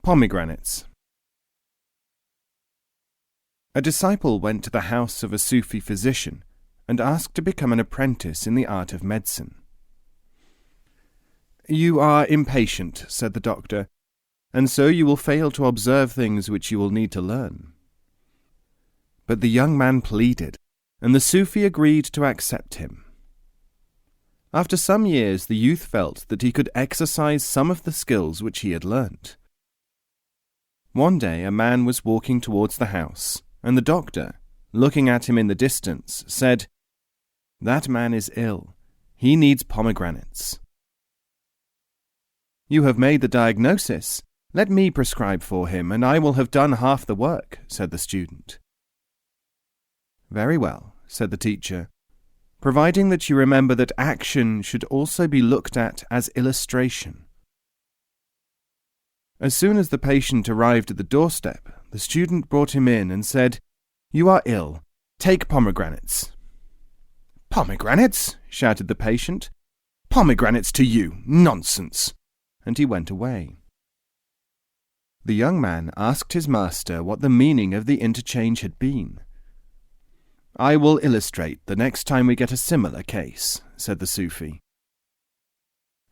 Pomegranates. A disciple went to the house of a Sufi physician and asked to become an apprentice in the art of medicine. "You are impatient," said the doctor, "and so you will fail to observe things which you will need to learn." But the young man pleaded, and the Sufi agreed to accept him. After some years, the youth felt that he could exercise some of the skills which he had learnt. One day a man was walking towards the house, and the doctor, looking at him in the distance, said, "That man is ill. He needs pomegranates." "You have made the diagnosis. Let me prescribe for him, and I will have done half the work," said the student. "Very well," said the teacher, "providing that you remember that action should also be looked at as illustration." As soon as the patient arrived at the doorstep, the student brought him in and said, "You are ill. Take pomegranates." "Pomegranates?" shouted the patient. "Pomegranates to you! Nonsense!" And he went away. The young man asked his master what the meaning of the interchange had been. "I will illustrate the next time we get a similar case," said the Sufi.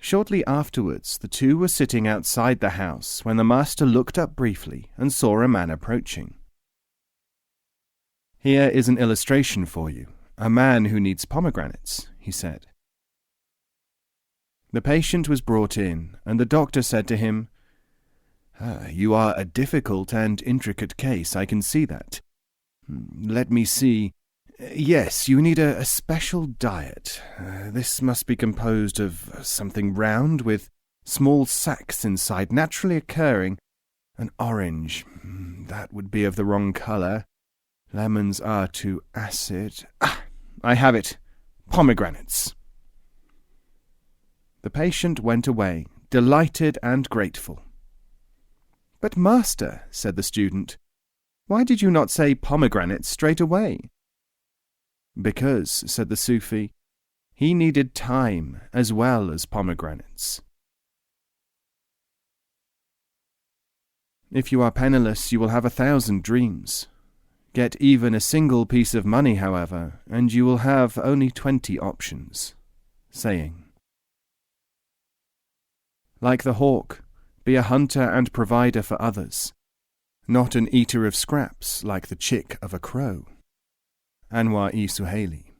Shortly afterwards, the two were sitting outside the house when the master looked up briefly and saw a man approaching. "Here is an illustration for you, a man who needs pomegranates," he said. The patient was brought in, and the doctor said to him, "You are a difficult and intricate case, I can see that. Let me see. Yes, you need a special diet. This must be composed of something round with small sacs inside, naturally occurring. An orange. That would be of the wrong colour. Lemons are too acid. I have it. Pomegranates." The patient went away, delighted and grateful. "But master," said the student, "why did you not say pomegranates straight away?" "Because," said the Sufi, "he needed time as well as pomegranates." If you are penniless, you will have 1,000 dreams. Get even a single piece of money, however, and you will have only 20 options. Saying. Like the hawk, be a hunter and provider for others, not an eater of scraps like the chick of a crow. Anwar-e Suhaili.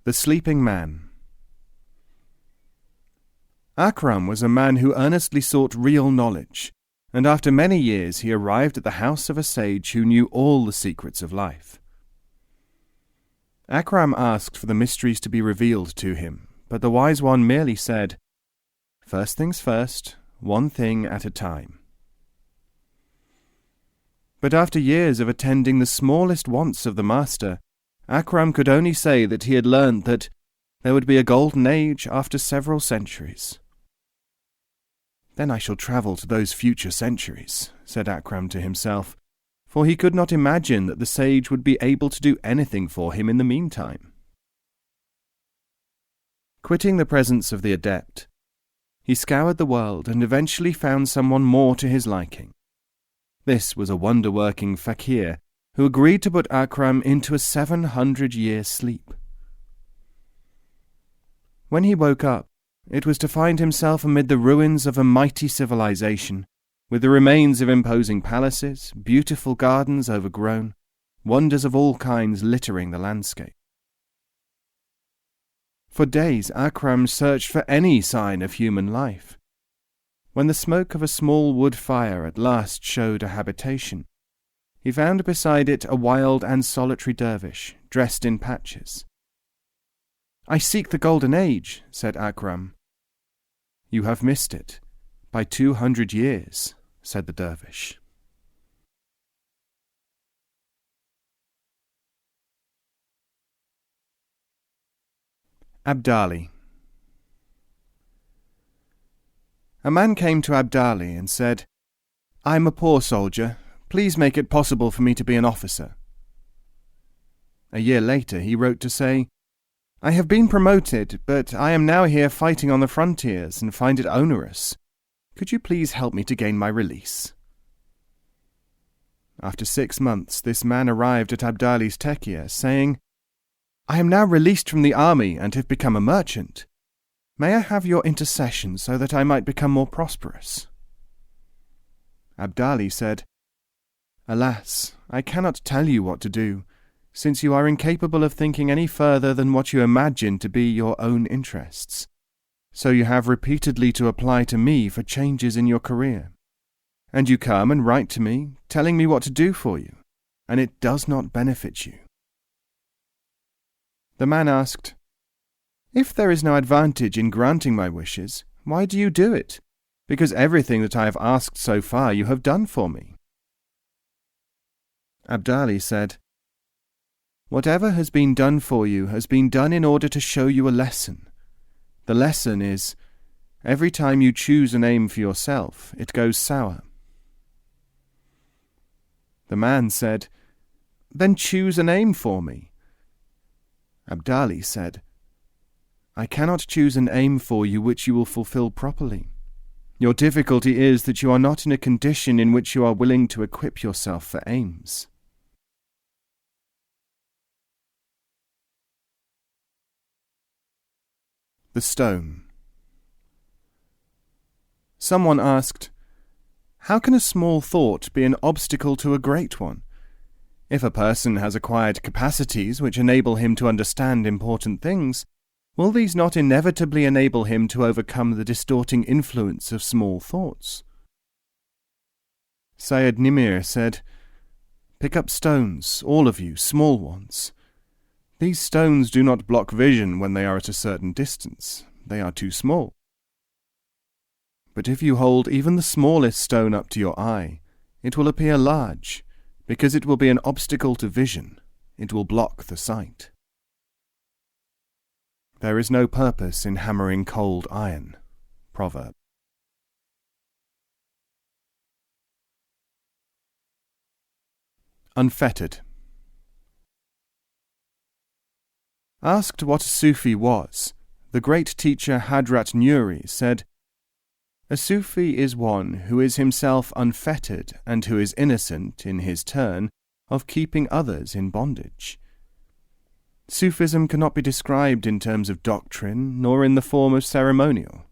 The Sleeping Man. Akram was a man who earnestly sought real knowledge, and after many years he arrived at the house of a sage who knew all the secrets of life. Akram asked for the mysteries to be revealed to him, but the wise one merely said, "First things first, one thing at a time." But after years of attending the smallest wants of the master, Akram could only say that he had learned that there would be a golden age after several centuries. "Then I shall travel to those future centuries," said Akram to himself, for he could not imagine that the sage would be able to do anything for him in the meantime. Quitting the presence of the adept, he scoured the world and eventually found someone more to his liking. This was a wonder-working fakir who agreed to put Akram into a 700-year sleep. When he woke up, it was to find himself amid the ruins of a mighty civilization, with the remains of imposing palaces, beautiful gardens overgrown, wonders of all kinds littering the landscape. For days Akram searched for any sign of human life. When the smoke of a small wood fire at last showed a habitation, he found beside it a wild and solitary dervish, dressed in patches. "I seek the golden age," said Akram. "You have missed it, by 200 years," said the dervish. Abdali. A man came to Abdali and said, "I am a poor soldier. Please make it possible for me to be an officer." A year later he wrote to say, I have been promoted, but I am now here fighting on the frontiers and find it onerous. Could you please help me to gain my release?" After 6 months, this man arrived at Abdali's tekia, saying, "I am now released from the army and have become a merchant. May I have your intercession so that I might become more prosperous?" Abdali said, "Alas, I cannot tell you what to do, since you are incapable of thinking any further than what you imagine to be your own interests. So you have repeatedly to apply to me for changes in your career. And you come and write to me, telling me what to do for you, and it does not benefit you." The man asked, "If there is no advantage in granting my wishes, why do you do it? Because everything that I have asked so far you have done for me." Abdali said, "Whatever has been done for you has been done in order to show you a lesson. The lesson is, every time you choose an aim for yourself, it goes sour." The man said, "Then choose an aim for me." Abdali said, "I cannot choose an aim for you which you will fulfill properly. Your difficulty is that you are not in a condition in which you are willing to equip yourself for aims." The stone. Someone asked, "How can a small thought be an obstacle to a great one? If a person has acquired capacities which enable him to understand important things, will these not inevitably enable him to overcome the distorting influence of small thoughts?" Sayyid Nimir said, "Pick up stones, all of you, small ones. These stones do not block vision when they are at a certain distance. They are too small. But if you hold even the smallest stone up to your eye, it will appear large, because it will be an obstacle to vision. It will block the sight. There is no purpose in hammering cold iron." Proverb. Unfettered. Asked what a Sufi was, the great teacher Hadrat Nuri said, "A Sufi is one who is himself unfettered and who is innocent, in his turn, of keeping others in bondage." Sufism cannot be described in terms of doctrine, nor in the form of ceremonial.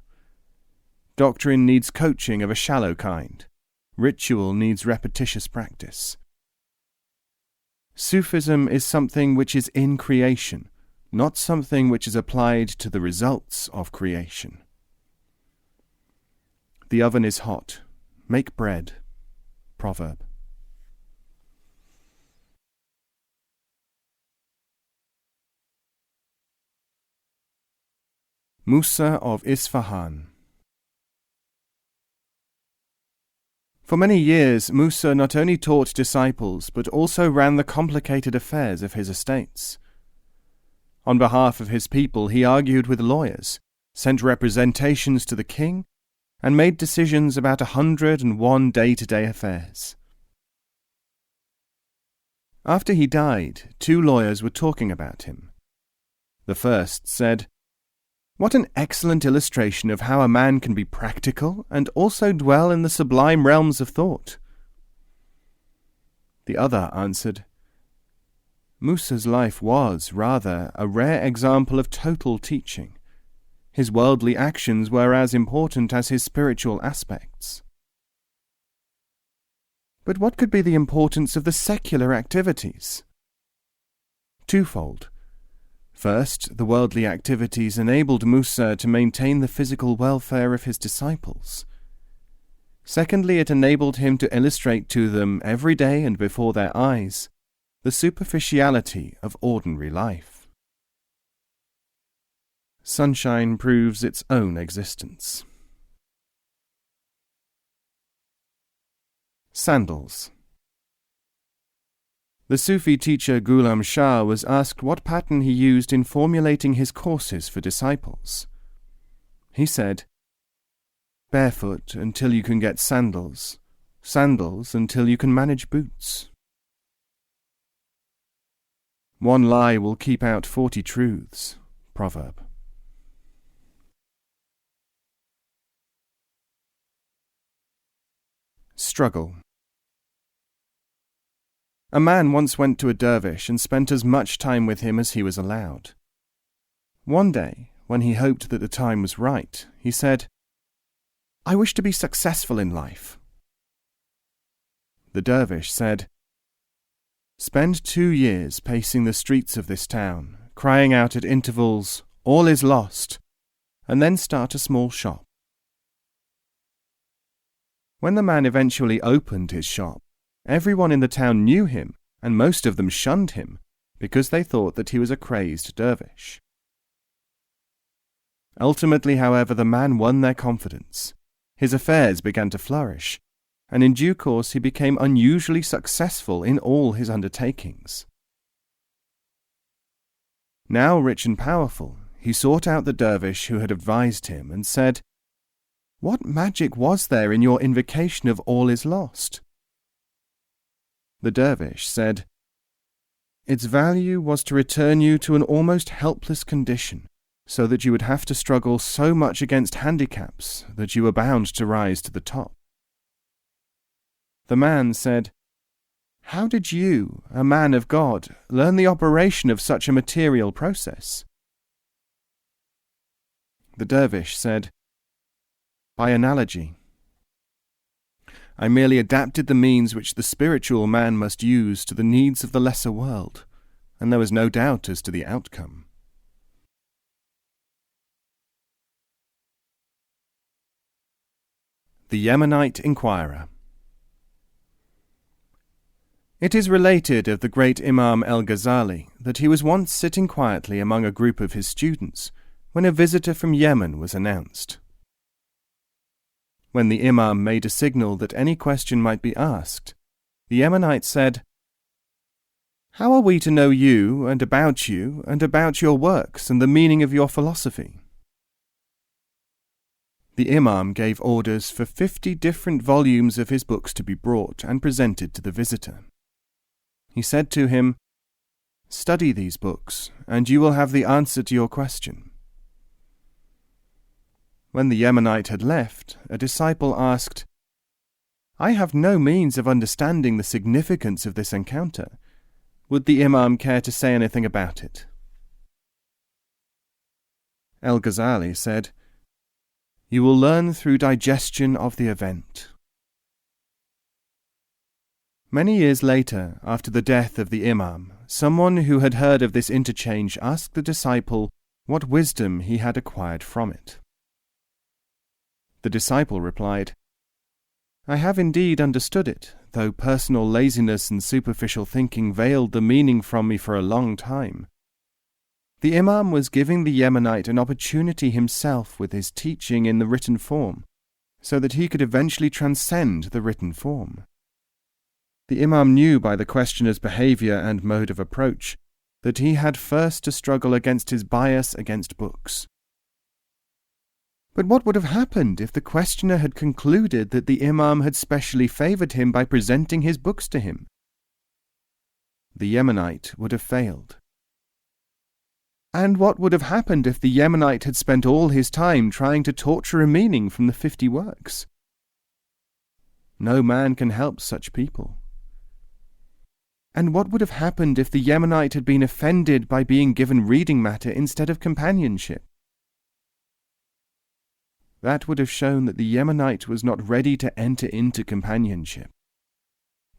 Doctrine needs coaching of a shallow kind. Ritual needs repetitious practice. Sufism is something which is in creation, not something which is applied to the results of creation. The oven is hot. Make bread. Proverb. Musa of Isfahan. For many years, Musa not only taught disciples, but also ran the complicated affairs of his estates. On behalf of his people, he argued with lawyers, sent representations to the king, and made decisions about 101 day-to-day affairs. After he died, 2 lawyers were talking about him. The first said, "What an excellent illustration of how a man can be practical and also dwell in the sublime realms of thought." The other answered, "Musa's life was, rather, a rare example of total teaching. His worldly actions were as important as his spiritual aspects." But what could be the importance of the secular activities? Twofold. First, the worldly activities enabled Musa to maintain the physical welfare of his disciples. Secondly, it enabled him to illustrate to them every day and before their eyes the superficiality of ordinary life. Sunshine proves its own existence. Sandals. The Sufi teacher Ghulam Shah was asked what pattern he used in formulating his courses for disciples. He said, "Barefoot until you can get sandals, sandals until you can manage boots." One lie will keep out 40 truths. Proverb. Struggle. A man once went to a dervish and spent as much time with him as he was allowed. One day, when he hoped that the time was right, he said, "I wish to be successful in life." The dervish said, "Spend 2 years pacing the streets of this town, crying out at intervals, 'All is lost,' and then start a small shop." When the man eventually opened his shop, everyone in the town knew him, and most of them shunned him, because they thought that he was a crazed dervish. Ultimately, however, the man won their confidence. His affairs began to flourish, and in due course he became unusually successful in all his undertakings. Now rich and powerful, he sought out the dervish who had advised him and said, "What magic was there in your invocation of all is lost?" The dervish said, "Its value was to return you to an almost helpless condition, so that you would have to struggle so much against handicaps that you were bound to rise to the top." The man said, "How did you, a man of God, learn the operation of such a material process?" The dervish said, "By analogy. I merely adapted the means which the spiritual man must use to the needs of the lesser world, and there was no doubt as to the outcome." The Yemenite Inquirer. It is related of the great Imam al-Ghazali that he was once sitting quietly among a group of his students when a visitor from Yemen was announced. When the Imam made a signal that any question might be asked, the Yemenite said, "How are we to know you and about your works and the meaning of your philosophy?" The Imam gave orders for 50 different volumes of his books to be brought and presented to the visitor. He said to him, "Study these books, and you will have the answer to your question." When the Yemenite had left, a disciple asked, "I have no means of understanding the significance of this encounter. Would the Imam care to say anything about it?" Al-Ghazali said, "You will learn through digestion of the event." Many years later, after the death of the Imam, someone who had heard of this interchange asked the disciple what wisdom he had acquired from it. The disciple replied, "I have indeed understood it, though personal laziness and superficial thinking veiled the meaning from me for a long time. The Imam was giving the Yemenite an opportunity himself with his teaching in the written form, so that he could eventually transcend the written form. The Imam knew by the questioner's behavior and mode of approach that he had first to struggle against his bias against books. But what would have happened if the questioner had concluded that the Imam had specially favored him by presenting his books to him? The Yemenite would have failed. And what would have happened if the Yemenite had spent all his time trying to torture a meaning from the 50 works? No man can help such people. And what would have happened if the Yemenite had been offended by being given reading matter instead of companionship? That would have shown that the Yemenite was not ready to enter into companionship.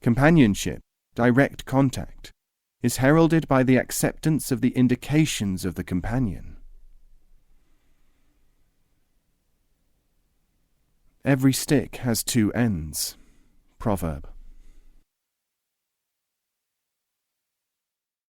Companionship, direct contact, is heralded by the acceptance of the indications of the companion. Every stick has 2 ends. Proverb.